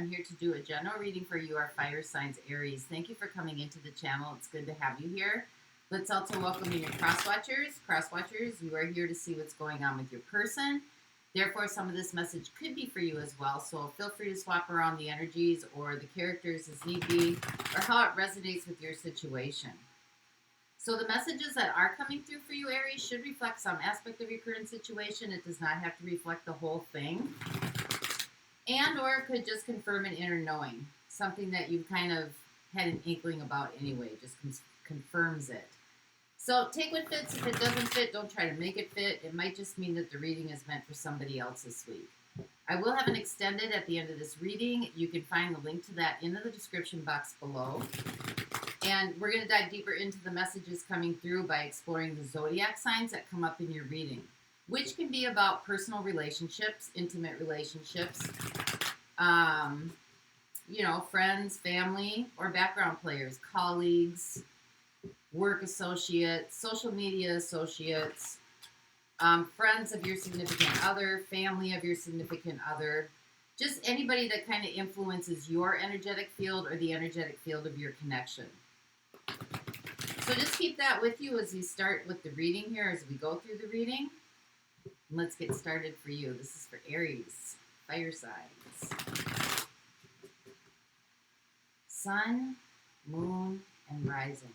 I'm here to do a general reading for you, our fire signs, Aries. Thank you for coming into the channel. It's good to have you here. Let's also welcome in your cross-watchers. Cross-watchers, you are here to see what's going on with your person. Therefore, some of this message could be for you as well, so feel free to swap around the energies or the characters as need be, or how it resonates with your situation. So the messages that are coming through for you, Aries, should reflect some aspect of your current situation. It does not have to reflect the whole thing. And or it could just confirm an inner knowing, something that you've kind of had an inkling about anyway, just confirms it. So take what fits. If it doesn't fit, don't try to make it fit. It might just mean that the reading is meant for somebody else this week. I will have an extended at the end of this reading. You can find the link to that in the description box below. And we're going to dive deeper into the messages coming through by exploring the zodiac signs that come up in your reading, which can be about personal relationships, intimate relationships, friends, family, or background players, colleagues, work associates, social media associates, friends of your significant other, family of your significant other, just anybody that kind of influences your energetic field or the energetic field of your connection. So just keep that with you as we start with the reading here, as we go through the reading. Let's get started for you. This is for Aries, fire signs. Sun, moon, and rising.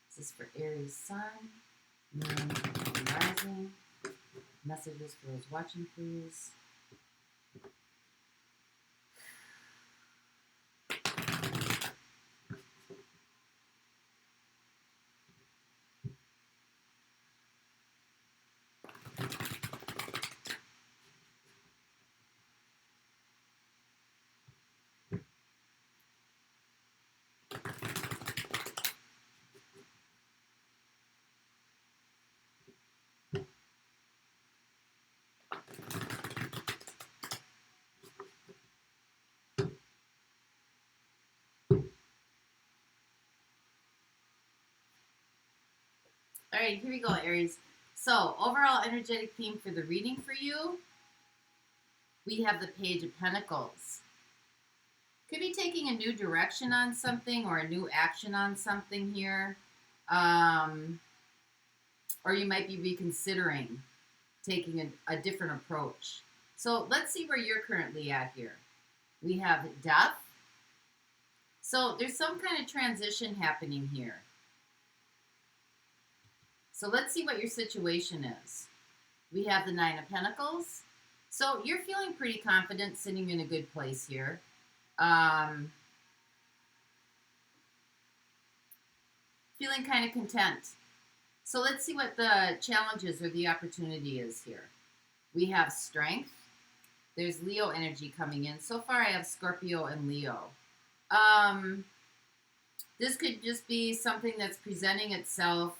This is for Aries, sun, moon, and rising. Messages for those watching, please. All right, here we go, Aries. So, overall energetic theme for the reading for you, we have the Page of Pentacles. Could be taking a new direction on something or a new action on something here. Or you might be reconsidering taking a different approach. So, let's see where you're currently at here. We have Death. So, there's some kind of transition happening here. So let's see what your situation is. We have the Nine of Pentacles. So you're feeling pretty confident, sitting in a good place here. Feeling kind of content. So let's see what the challenges or the opportunity is here. We have Strength. There's Leo energy coming in. So far I have Scorpio and Leo. This could just be something that's presenting itself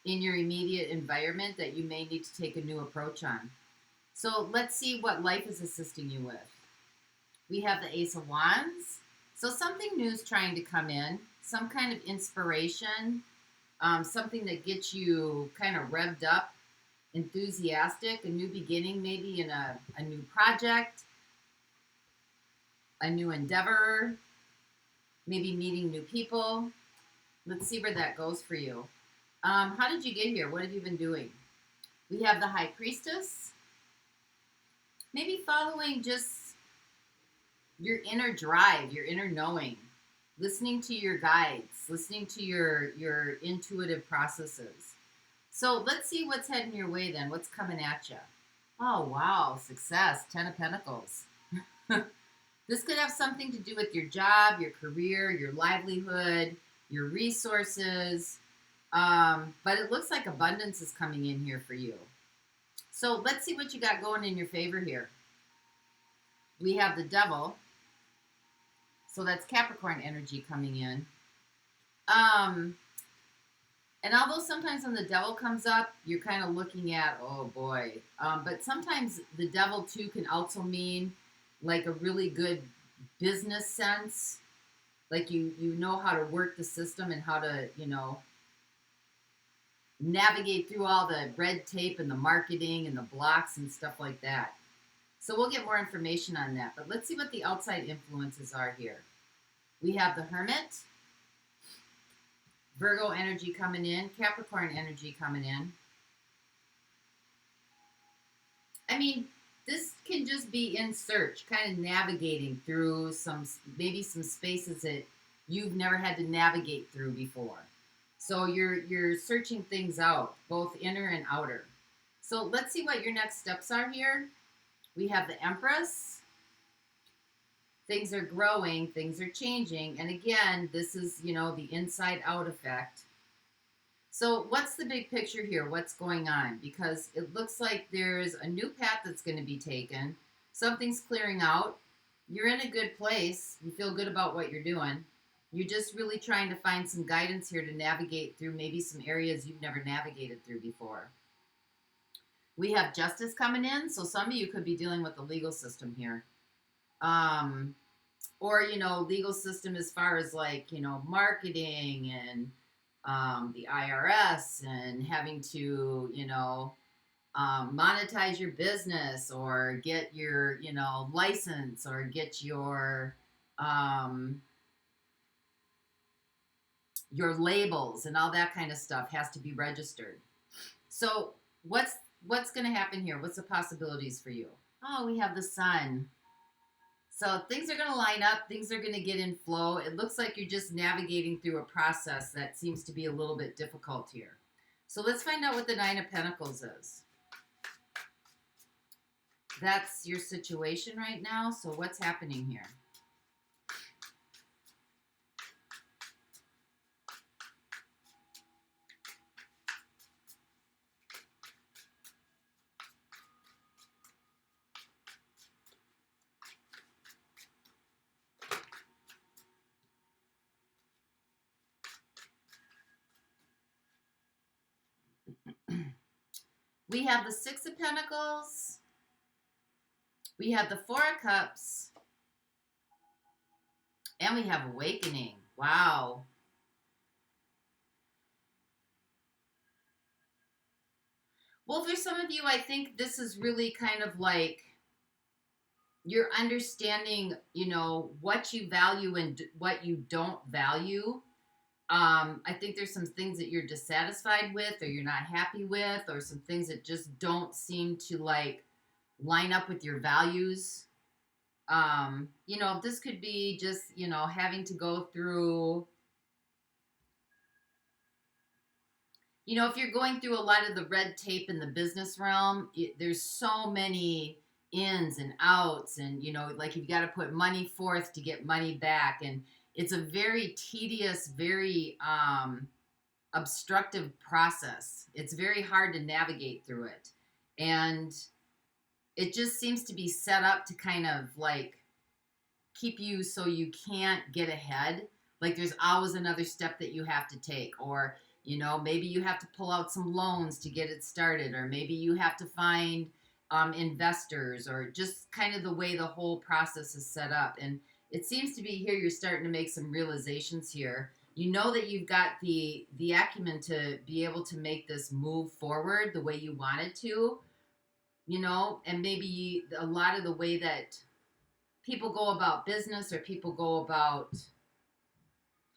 in your immediate environment that you may need to take a new approach on. So let's see what life is assisting you with. We have the Ace of Wands. So something new is trying to come in, some kind of inspiration, something that gets you kind of revved up, enthusiastic, a new beginning maybe in a new project, a new endeavor, maybe meeting new people. Let's see where that goes for you. How did you get here? What have you been doing? We have the High Priestess. Maybe following just your inner drive, your inner knowing, listening to your guides, listening to your intuitive processes. So let's see what's heading your way then. What's coming at you? Oh, wow. Success. 10 of Pentacles. This could have something to do with your job, your career, your livelihood, your resources. But it looks like abundance is coming in here for you. So let's see what you got going in your favor here. We have the Devil. So that's Capricorn energy coming in. And although sometimes when the Devil comes up, you're kind of looking at, oh boy. But sometimes the Devil too can also mean like a really good business sense. Like you know how to work the system and how to, navigate through all the red tape and the marketing and the blocks and stuff like that. So we'll get more information on that. But let's see what the outside influences are here. We have the Hermit, Virgo energy coming in, Capricorn energy coming in. I mean, this can just be in search, kind of navigating through maybe some spaces that you've never had to navigate through before. So you're searching things out, both inner and outer. So let's see what your next steps are here. We have the Empress. Things are growing, things are changing. And again, this is, the inside out effect. So what's the big picture here? What's going on? Because it looks like there's a new path that's going to be taken. Something's clearing out. You're in a good place. You feel good about what you're doing. You're just really trying to find some guidance here to navigate through maybe some areas you've never navigated through before. We have Justice coming in. So some of you could be dealing with the legal system here. Or, legal system as far as like, marketing and the IRS and having to, monetize your business or get your, license or get your labels and all that kind of stuff has to be registered. So what's going to happen here? What's the possibilities for you? Oh, we have the Sun. So things are going to line up. Things are going to get in flow. It looks like you're just navigating through a process that seems to be a little bit difficult here. So let's find out what the Nine of Pentacles is. That's your situation right now. So what's happening here? We have the Six of Pentacles. We have the Four of Cups. And we have Awakening. Wow. Well, for some of you, I think this is really kind of like you're understanding, what you value and what you don't value. I think there's some things that you're dissatisfied with or you're not happy with or some things that just don't seem to like line up with your values. This could be just, having to go through, if you're going through a lot of the red tape in the business realm, there's so many ins and outs and, like you've got to put money forth to get money back. And it's a very tedious, very obstructive process. It's very hard to navigate through it. And it just seems to be set up to kind of like keep you so you can't get ahead. Like there's always another step that you have to take. Or, maybe you have to pull out some loans to get it started. Or maybe you have to find investors or just kind of the way the whole process is set up. And it seems to be here you're starting to make some realizations here. You know that you've got the acumen to be able to make this move forward the way you want it to, and maybe a lot of the way that people go about business or people go about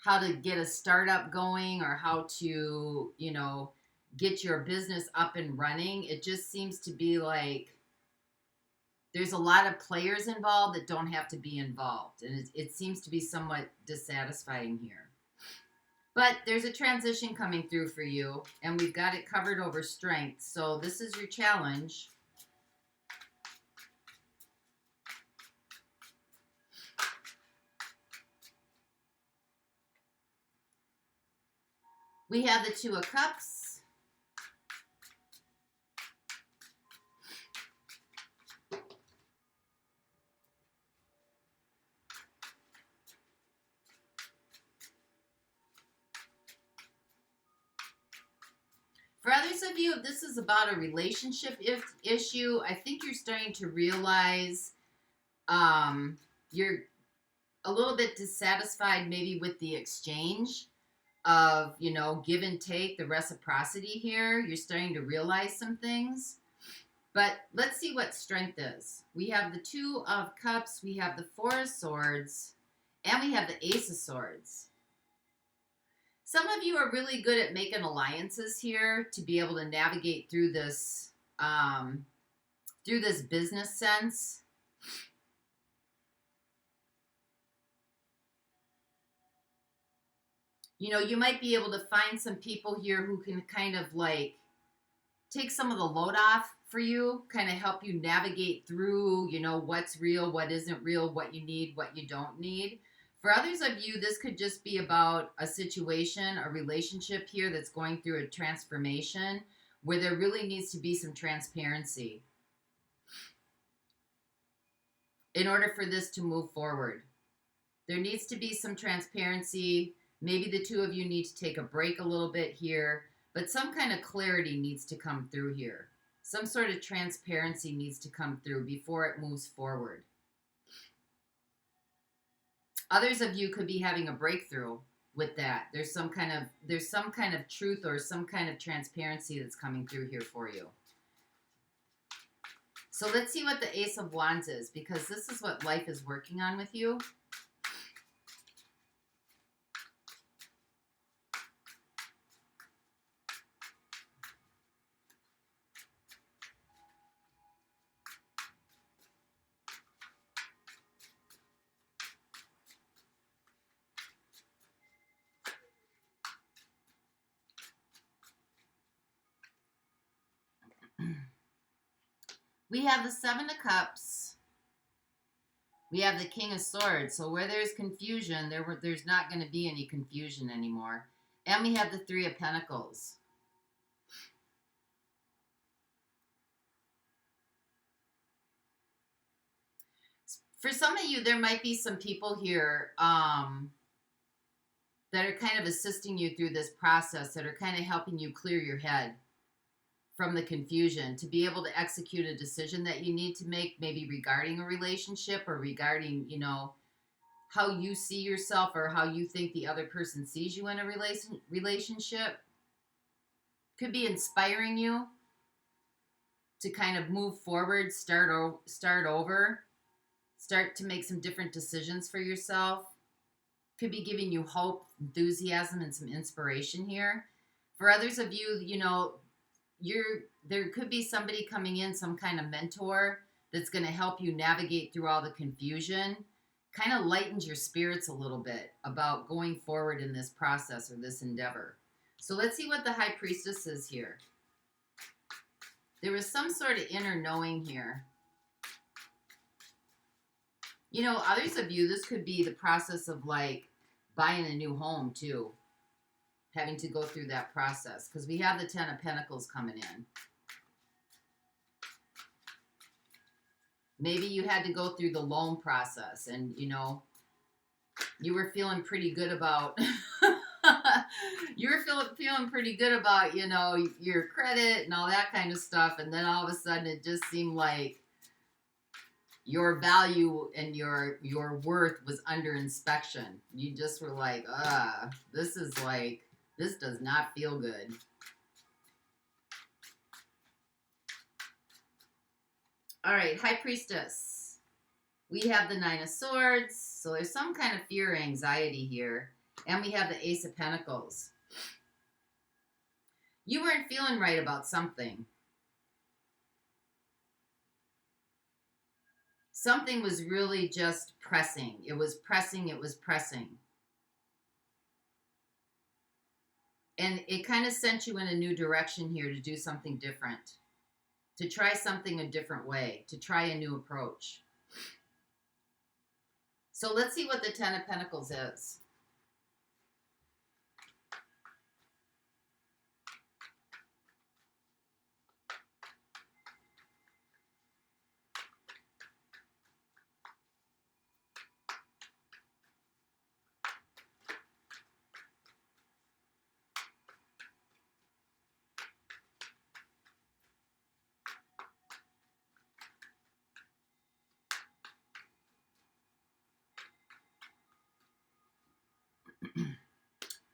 how to get a startup going or how to, get your business up and running. It just seems to be like there's a lot of players involved that don't have to be involved. And it seems to be somewhat dissatisfying here. But there's a transition coming through for you. And we've got it covered over strength. So this is your challenge. We have the Two of Cups. For others of you, if this is about a relationship issue, I think you're starting to realize you're a little bit dissatisfied maybe with the exchange of, give and take, the reciprocity here. You're starting to realize some things. But let's see what strength is. We have the Two of Cups, we have the Four of Swords, and we have the Ace of Swords. Some of you are really good at making alliances here to be able to navigate through this business sense. You know, you might be able to find some people here who can kind of like take some of the load off for you, kind of help you navigate through, you know, what's real, what isn't real, what you need, what you don't need. For others of you, this could just be about a situation, a relationship here that's going through a transformation where there really needs to be some transparency in order for this to move forward. There needs to be some transparency. Maybe the two of you need to take a break a little bit here, but some kind of clarity needs to come through here. Some sort of transparency needs to come through before it moves forward. Others of you could be having a breakthrough with that. There's some kind of truth or some kind of transparency that's coming through here for you. So let's see what the Ace of Wands is, because this is what life is working on with you. We have the Seven of Cups. We have the King of Swords. So where there's confusion, there's not going to be any confusion anymore. And we have the Three of Pentacles. For some of you, there might be some people here that are kind of assisting you through this process, that are kind of helping you clear your head from the confusion to be able to execute a decision that you need to make, maybe regarding a relationship or regarding, you know, how you see yourself or how you think the other person sees you in a relationship. Could be inspiring you to kind of move forward, start over, start to make some different decisions for yourself. Could be giving you hope, enthusiasm, and some inspiration here. For others of you, you know, there could be somebody coming in, some kind of mentor that's going to help you navigate through all the confusion, kind of lightens your spirits a little bit about going forward in this process or this endeavor. So let's see what the High Priestess is here. There was some sort of inner knowing here. You know, others of you, this could be the process of like buying a new home too. Having to go through that process, because we have the Ten of Pentacles coming in. Maybe you had to go through the loan process and, you know, you were feeling pretty good about feeling pretty good about, you know, your credit and all that kind of stuff, and then all of a sudden it just seemed like your value and your worth was under inspection. You just were like, this does not feel good. All right, High Priestess. We have the Nine of Swords. So there's some kind of fear or anxiety here. And we have the Ace of Pentacles. You weren't feeling right about something. Something was really just pressing. It was pressing, it was pressing. And it kind of sent you in a new direction here to do something different, to try something a different way, to try a new approach. So let's see what the Ten of Pentacles is.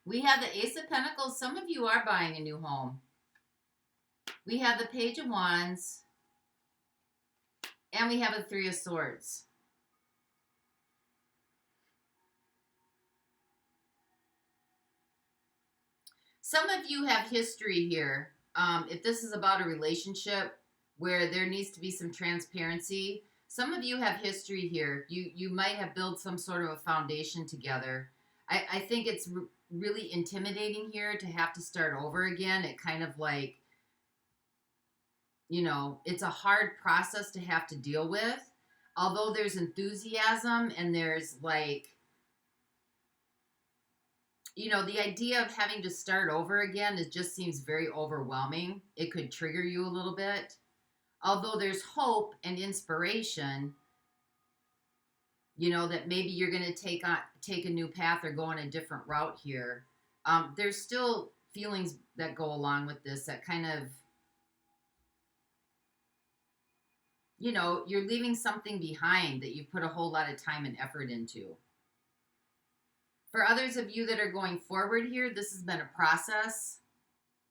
We have the Ace of Pentacles. Some of you are buying a new home. We have the Page of Wands. And we have a Three of Swords. Some of you have history here. If this is about a relationship where there needs to be some transparency, some of you have history here. You might have built some sort of a foundation together. I think it's really intimidating here to have to start over again. It kind of like, you know, it's a hard process to have to deal with. Although there's enthusiasm and there's like, you know, the idea of having to start over again, it just seems very overwhelming. It could trigger you a little bit. Although there's hope and inspiration, you know, that maybe you're going to take a new path or go on a different route here. There's still feelings that go along with this that kind of, you know, you're leaving something behind that you put a whole lot of time and effort into. For others of you that are going forward here, this has been a process.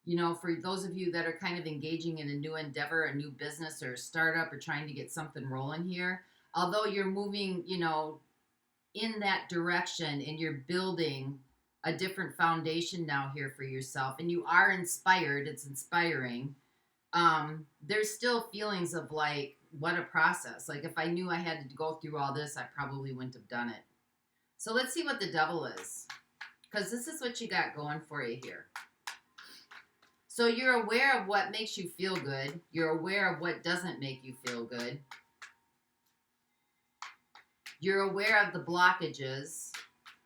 You know, for those of you that are kind of engaging in a new endeavor, a new business or a startup or trying to get something rolling here, although you're moving, you know, in that direction and you're building a different foundation now here for yourself and you are inspired, it's inspiring. There's still feelings of like, what a process. Like if I knew I had to go through all this, I probably wouldn't have done it. So let's see what the Devil is, because this is what you got going for you here. So you're aware of what makes you feel good. You're aware of what doesn't make you feel good. You're aware of the blockages.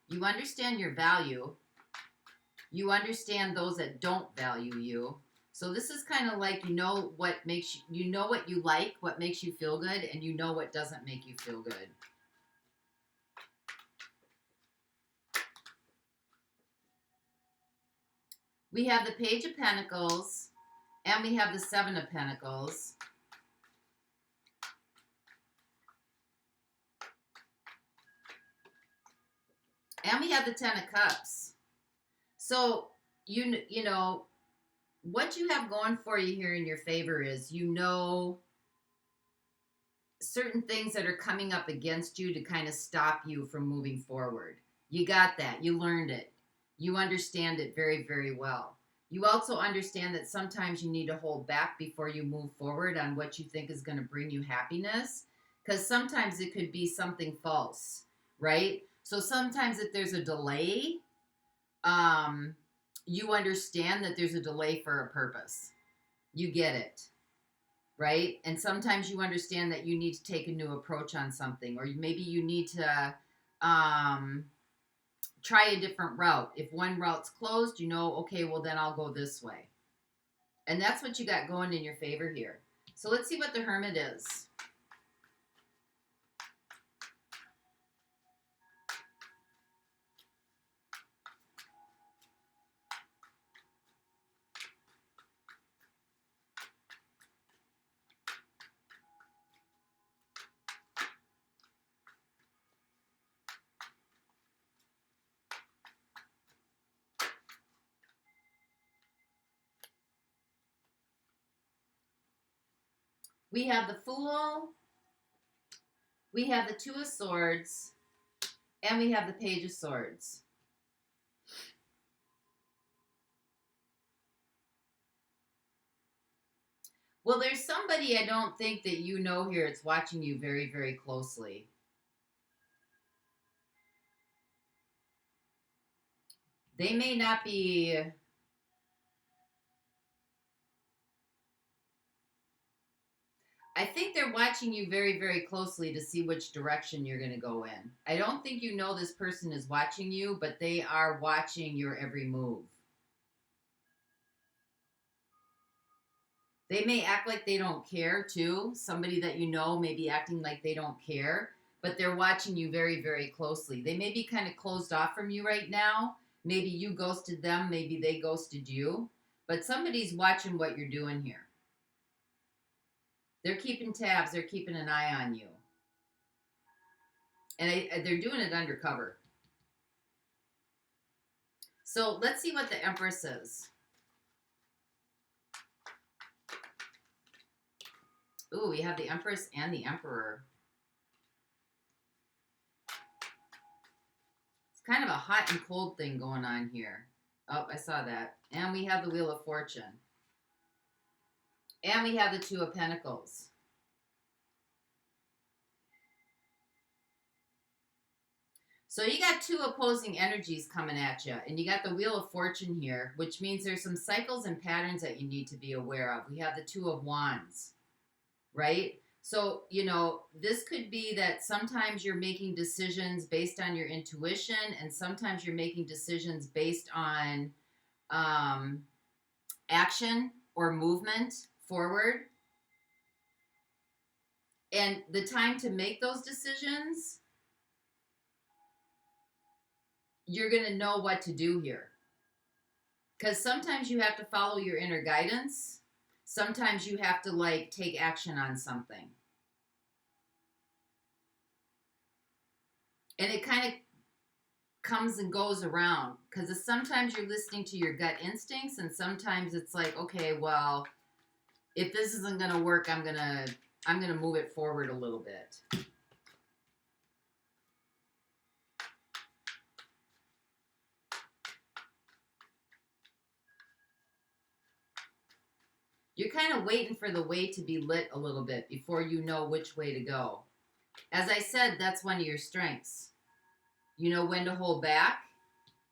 You understand your value. You understand those that don't value you. So this is kind of like, you know what makes you, you know what you like, what makes you feel good, and you know what doesn't make you feel good. We have the Page of Pentacles, and we have the Seven of Pentacles. And we have the Ten of Cups. So, you know, what you have going for you here in your favor is, you know, certain things that are coming up against you to kind of stop you from moving forward. You got that. You learned it. You understand it very, very well. You also understand that sometimes you need to hold back before you move forward on what you think is going to bring you happiness, because sometimes it could be something false, right? So sometimes if there's a delay, you understand that there's a delay for a purpose. You get it, right? And sometimes you understand that you need to take a new approach on something, or maybe you need to try a different route. If one route's closed, you know, okay, well then I'll go this way. And that's what you got going in your favor here. So let's see what the Hermit is. We have the Fool, we have the Two of Swords, and we have the Page of Swords. Well, there's somebody I don't think that you know here. It's watching you very, very closely. They may not be... I think they're watching you very, very closely to see which direction you're going to go in. I don't think you know this person is watching you, but they are watching your every move. They may act like they don't care, too. Somebody that you know may be acting like they don't care, but they're watching you very, very closely. They may be kind of closed off from you right now. Maybe you ghosted them. Maybe they ghosted you. But somebody's watching what you're doing here. They're keeping tabs. They're keeping an eye on you. And they're doing it undercover. So let's see what the Empress is. Ooh, we have the Empress and the Emperor. It's kind of a hot and cold thing going on here. Oh, I saw that. And we have the Wheel of Fortune. And we have the Two of Pentacles. So you got two opposing energies coming at you, and you got the Wheel of Fortune here, which means there's some cycles and patterns that you need to be aware of. We have the Two of Wands, right? So, you know, this could be that sometimes you're making decisions based on your intuition, and sometimes you're making decisions based on action or movement forward. And the time to make those decisions, you're going to know what to do here. Because sometimes you have to follow your inner guidance. Sometimes you have to, like, take action on something. And it kind of comes and goes around. Because sometimes you're listening to your gut instincts, and sometimes it's like, okay, well, if this isn't going to work, I'm going to move it forward a little bit. You're kind of waiting for the way to be lit a little bit before you know which way to go. As I said, that's one of your strengths. You know when to hold back,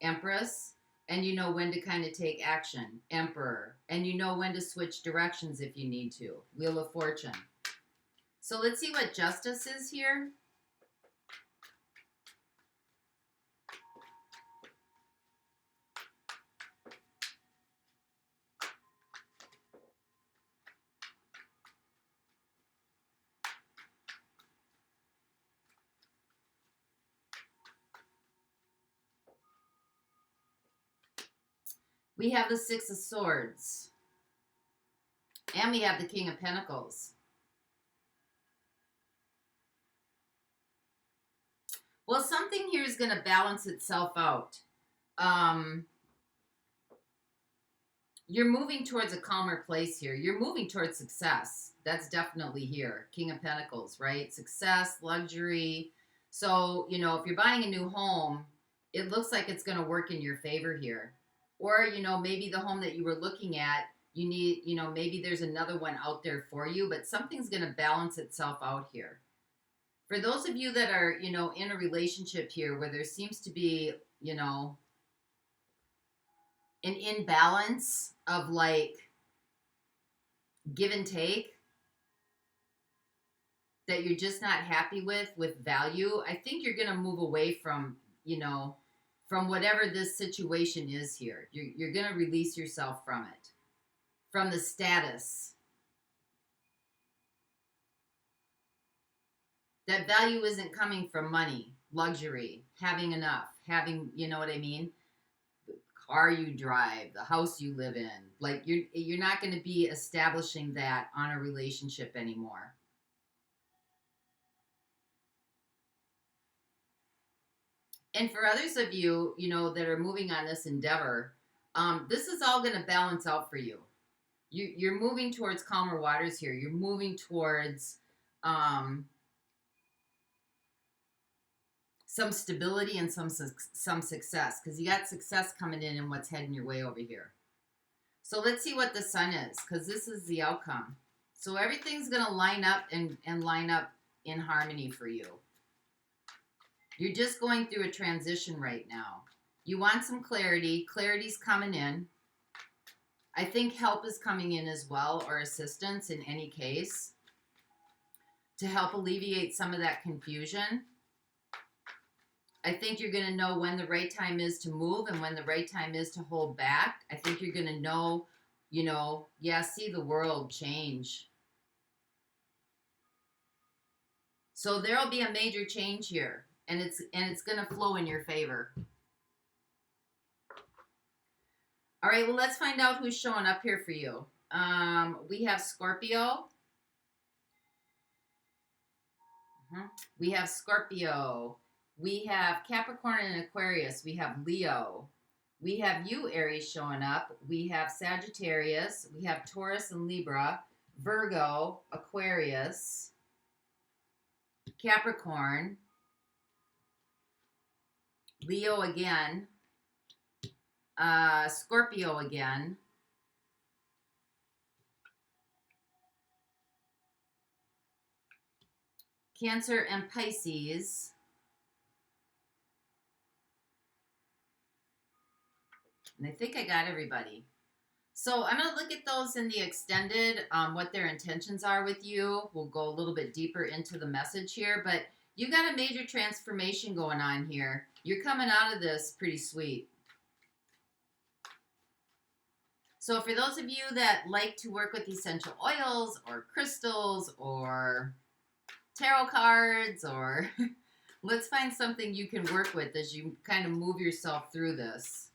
Empress, and you know when to kind of take action, Emperor, and you know when to switch directions if you need to, Wheel of Fortune. So let's see what Justice is here. We have the Six of Swords. And we have the King of Pentacles. Well, something here is going to balance itself out. You're moving towards a calmer place here. You're moving towards success. That's definitely here. King of Pentacles, right? Success, luxury. So, you know, if you're buying a new home, it looks like it's going to work in your favor here. Or, you know, maybe the home that you were looking at, you need, you know, maybe there's another one out there for you, but something's going to balance itself out here. For those of you that are, you know, in a relationship here where there seems to be, you know, an imbalance of like give and take that you're just not happy with value, I think you're going to move away from, you know, from whatever this situation is here. You're going to release yourself from it, from the status. That value isn't coming from money, luxury, having enough, having, you know what I mean? The car you drive, the house you live in. Like you're not going to be establishing that on a relationship anymore. And for others of you, you know, that are moving on this endeavor, this is all going to balance out for you. You're moving towards calmer waters here. You're moving towards some stability and some success, because you got success coming in and what's heading your way over here. So let's see what the Sun is, because this is the outcome. So everything's going to line up and line up in harmony for you. You're just going through a transition right now. You want some clarity. Clarity's coming in. I think help is coming in as well, or assistance in any case, to help alleviate some of that confusion. I think you're going to know when the right time is to move and when the right time is to hold back. I think you're going to know, you know, yeah, see the world change. So there'll be a major change here, and it's going to flow in your favor. All right, well, let's find out who's showing up here for you. We have Scorpio. We have Scorpio. We have Capricorn and Aquarius. We have Leo. We have you, Aries, showing up. We have Sagittarius. We have Taurus and Libra. Virgo, Aquarius, Capricorn, Leo again, Scorpio again, Cancer and Pisces, and I think I got everybody. So I'm going to look at those in the extended, what their intentions are with you. We'll go a little bit deeper into the message here, but you got a major transformation going on here. You're coming out of this pretty sweet. So for those of you that like to work with essential oils or crystals or tarot cards, or let's find something you can work with as you kind of move yourself through this.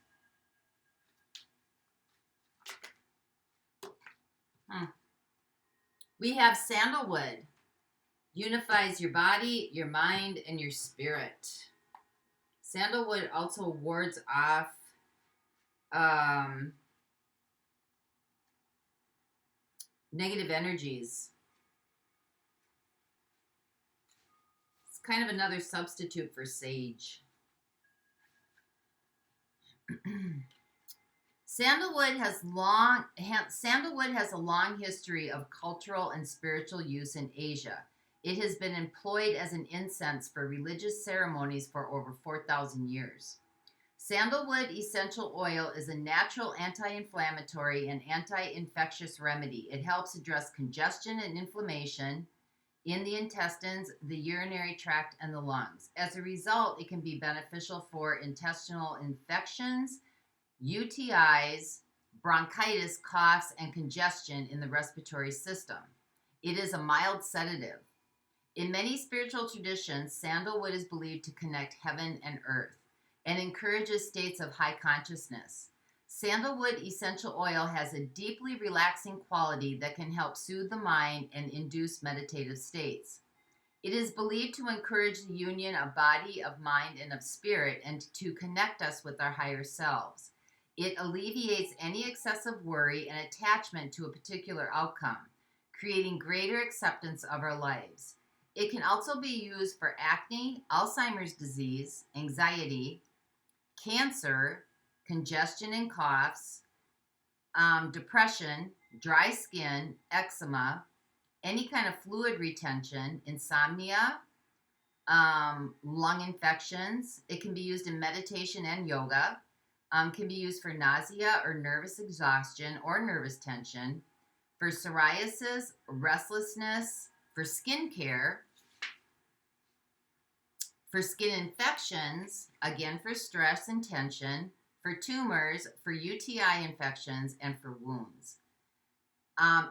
We have sandalwood. Unifies your body, your mind, and your spirit. Sandalwood also wards off negative energies. It's kind of another substitute for sage. Sandalwood has a long history of cultural and spiritual use in Asia. It has been employed as an incense for religious ceremonies for over 4,000 years. Sandalwood essential oil is a natural anti-inflammatory and anti-infectious remedy. It helps address congestion and inflammation in the intestines, the urinary tract, and the lungs. As a result, it can be beneficial for intestinal infections, UTIs, bronchitis, coughs, and congestion in the respiratory system. It is a mild sedative. In many spiritual traditions, sandalwood is believed to connect heaven and earth and encourages states of high consciousness. Sandalwood essential oil has a deeply relaxing quality that can help soothe the mind and induce meditative states. It is believed to encourage the union of body, of mind, and of spirit, and to connect us with our higher selves. It alleviates any excessive worry and attachment to a particular outcome, creating greater acceptance of our lives. It can also be used for acne, Alzheimer's disease, anxiety, cancer, congestion and coughs, depression, dry skin, eczema, any kind of fluid retention, insomnia, lung infections. It can be used in meditation and yoga. Can be used for nausea or nervous exhaustion or nervous tension, for psoriasis, restlessness, for skin care, for skin infections, again for stress and tension, for tumors, for UTI infections, and for wounds.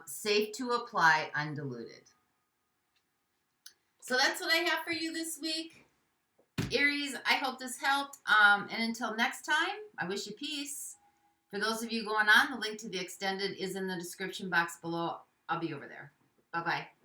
Safe to apply undiluted. So that's what I have for you this week. Aries, I hope this helped. And until next time, I wish you peace. For those of you going on, the link to the extended is in the description box below. I'll be over there. Bye-bye.